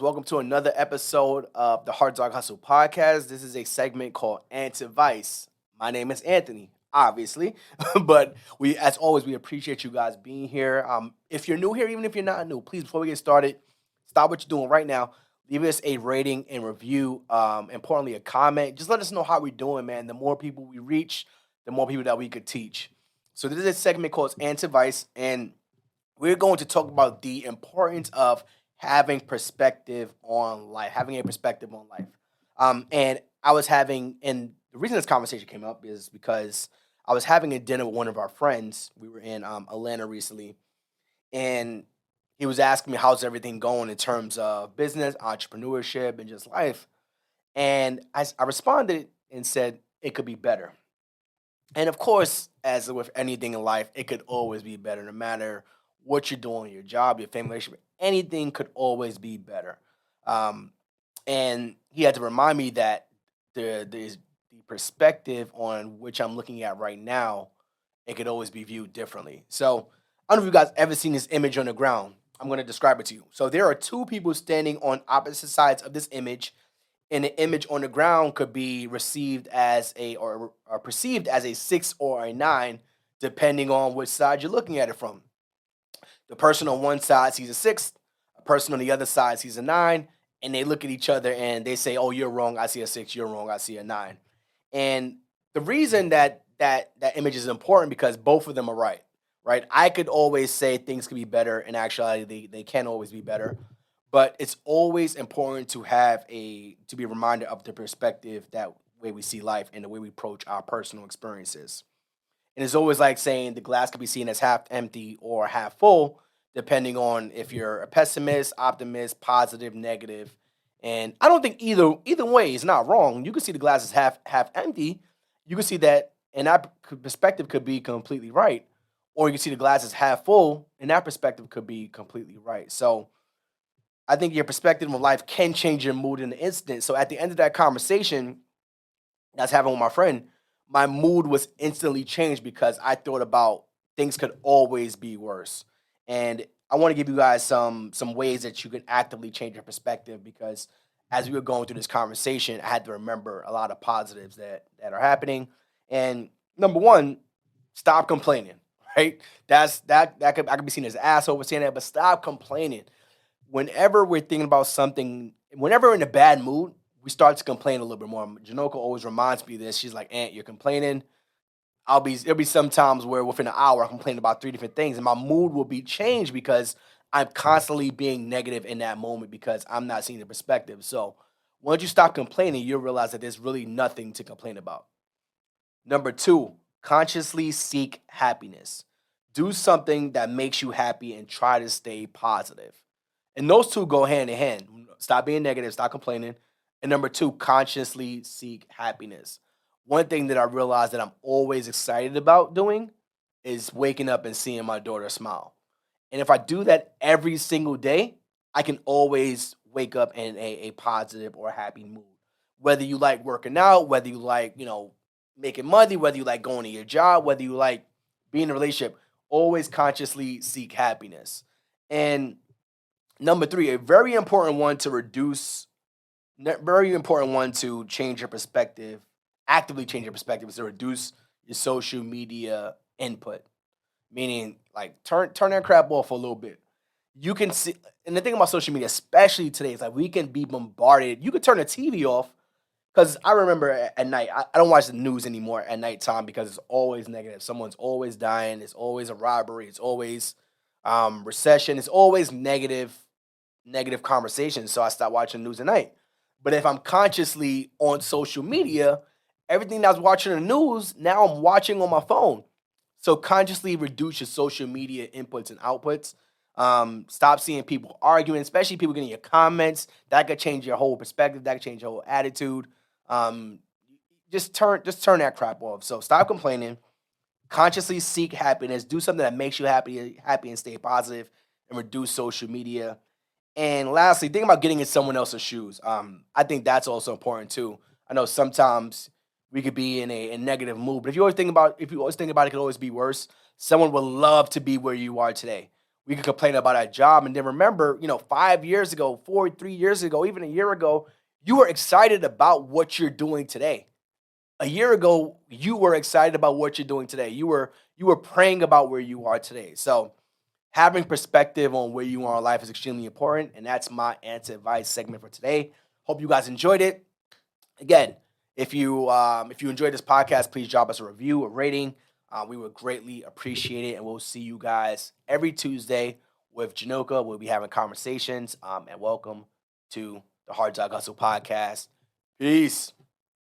Welcome to another episode of the Hartzog Hustle podcast. This is a segment called Anti-Vice. My name is Anthony, obviously, but as always, we appreciate you guys being here. If you're new here, even if you're not new, please, before we get started, stop what you're doing right now. Leave us a rating and review. Importantly, a comment. Just let us know how we're doing, man. The more people we reach, the more people that we could teach. So this is a segment called Anti-Vice, and we're going to talk about the importance of having perspective on life, having a perspective on life. And I was having, and the reason this conversation came up is because I was having a dinner with one of our friends. We were in Atlanta recently, and he was asking me how's everything going in terms of business, entrepreneurship, and just life. And I responded and said it could be better. And of course, as with anything in life, it could always be better, no matter what you're doing, your job, your family relationship, anything could always be better. Um, and he had to remind me that the perspective on which I'm looking at right now, it could always be viewed differently. So I don't know if you guys ever seen this image on the ground. I'm going to describe it to you. So there are two people standing on opposite sides of this image, and the image on the ground could be received as or perceived as a 6 or a 9, depending on which side you're looking at it from. The person on one side sees a 6, a person on the other side sees a 9, and they look at each other and they say, "Oh, you're wrong. I see a 6. You're wrong. I see a 9." And the reason that image is important because both of them are right. Right? I could always say things could be better. In actuality, they can always be better. But it's always important to be reminded of the perspective that way we see life and the way we approach our personal experiences. And it's always like saying the glass could be seen as half empty or half full, depending on if you're a pessimist, optimist, positive, negative. And I don't think either way is not wrong. You can see the glass as half empty. You can see that, and that perspective could be completely right. Or you can see the glass as half full, and that perspective could be completely right. So I think your perspective on life can change your mood in an instant. So at the end of that conversation that's having with my friend, my mood was instantly changed because I thought about things could always be worse. And I want to give you guys some ways that you can actively change your perspective because as we were going through this conversation, I had to remember a lot of positives that are happening. And number one, stop complaining. Right? That could I could be seen as an asshole for saying that, but stop complaining. Whenever we're thinking about something, whenever we're in a bad mood, we start to complain a little bit more. Janoko always reminds me of this. She's like, "Aunt, you're complaining." There'll be some times where within an hour I complain about three different things, and my mood will be changed because I'm constantly being negative in that moment because I'm not seeing the perspective. So once you stop complaining, you'll realize that there's really nothing to complain about. Number two, consciously seek happiness. Do something that makes you happy and try to stay positive. And those two go hand in hand. Stop being negative, stop complaining. And number two, consciously seek happiness. One thing that I realized that I'm always excited about doing is waking up and seeing my daughter smile. And if I do that every single day, I can always wake up in a positive or happy mood. Whether you like working out, whether you like, making money, whether you like going to your job, whether you like being in a relationship, always consciously seek happiness. And number three, a very important one to change your perspective, actively change your perspective, is to reduce your social media input. Meaning, like, turn that crap off for a little bit. You can see, and the thing about social media, especially today, is like we can be bombarded. You could turn the TV off because I remember at night, I don't watch the news anymore at nighttime because it's always negative. Someone's always dying. It's always a robbery. It's always recession. It's always negative conversations. So I stopped watching the news at night. But if I'm consciously on social media, everything that I was watching in the news, now I'm watching on my phone. So consciously reduce your social media inputs and outputs. Stop seeing people arguing, especially people getting your comments. That could change your whole perspective. That could change your whole attitude. Um, just turn that crap off. So stop complaining. Consciously seek happiness. Do something that makes you happy and stay positive, and reduce social media. And lastly, think about getting in someone else's shoes. I think that's also important too. I know sometimes we could be in a negative mood, but if you always think about it could always be worse. Someone would love to be where you are today. we can complain about our job. And then remember, 5 years ago, 3 years ago, even a year ago, you were excited about what you're doing today. A year ago, you were excited about what you're doing today. You were praying about where you are today. So having perspective on where you are in life is extremely important. And that's my anti-advice segment for today. Hope you guys enjoyed it. Again, if you enjoyed this podcast, please drop us a review, a rating. We would greatly appreciate it, and we'll see you guys every Tuesday with Janoka. We'll be having conversations. And welcome to the Hartzog Hustle podcast. Peace.